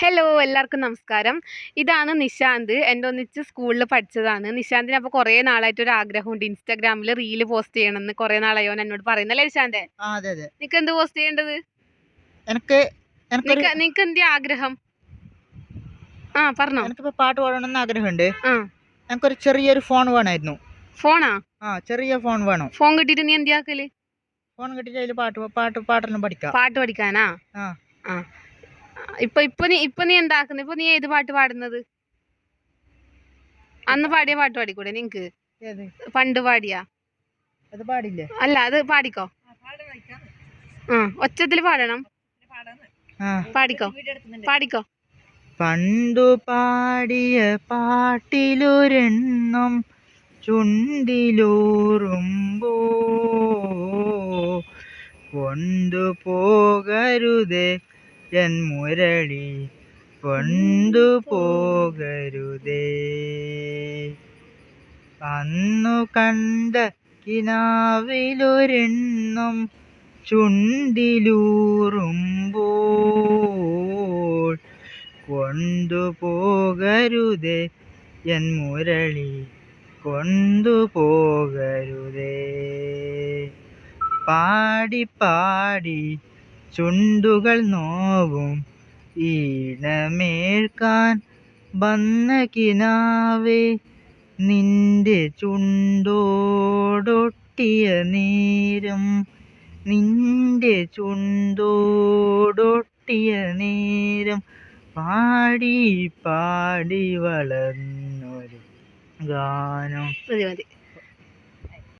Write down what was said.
Hello എല്ലാവർക്കും നമസ്കാരം. ഇതാണ് നിശാന്ത്. എൻ്റെ ഒന്നിച്ച് സ്കൂളിൽ പഠിച്ചതാണ്. നിശാന്തിന് അപ്പോൾ കുറേ നാളായിട്ട് ഒരു ആഗ്രഹമുണ്ട് ഇൻസ്റ്റാഗ്രാമിൽ റീല് പോസ്റ്റ് ചെയ്യണമെന്ന്. കുറേ നാളായോ എന്നോട് പറയുന്നല്ലേ നിശാന്തേ? അതെ അതെ. നിനക്ക് എന്ത് പോസ്റ്റ് ചെയ്യേണ്ടത്? എനിക്ക് എനിക്കൊരു നിനക്ക് എന്ത് ആഗ്രഹം? പറഞ്ഞോ. എനിക്കിപ്പോ പാട്ട് പാടണമെന്ന് ആഗ്രഹമുണ്ട്. ആ എനിക്കൊരു ചെറിയൊരു ഫോൺ വേണമായിരുന്നു. ഫോണാ? ചെറിയ ഫോൺ വേണം. ഫോൺ കിട്ടിയിട്ട് നീ എന്തിയാക്കല്? ഫോൺ കിട്ടിയിട്ട് അതിൽ പാട്ടെല്ലാം പഠിക്കാം. പാട്ട് പഠിക്കാനാ? ആ ആ ഇപ്പൊ നീ എന്താക്കുന്നത്? ഇപ്പൊ നീ ഏത് പാട്ട് പാടുന്നത്? അന്ന് പാടിയ പാട്ട് പാടിക്കൂടെ നിനക്ക്? ഏത്? പണ്ട് പാടിയാ? അത് പാടില്ലേ? അല്ല, അത് പാടിക്കോ. ഒച്ചത്തിൽ പാടണം. പാടിക്കോ. പണ്ടു പാടിയ പാട്ടിലൊരെണ്ണം ചുണ്ടിലൂറുമ്പോ കൊണ്ടുപോകരുതേ എൻ മുരളി, കൊണ്ടുപോകരുതേ. അന്നു കണ്ട കിനാവിലൊരെണ്ണം ചുണ്ടിലൂറുമ്പോൾ കൊണ്ടുപോകരുതേ എൻ മുരളി, കൊണ്ടുപോകരുതേ. പാടി പാടി ചുണ്ടുകൾ നോവും ഈണമേൽക്കാൻ വന്ന കിനാവേ, നിന്റെ ചുണ്ടോടൊട്ടിയ നേരം, നിന്റെ ചുണ്ടോടൊട്ടിയ നേരം പാടി പാടി വളർന്നൊരു ഗാനം. മതി.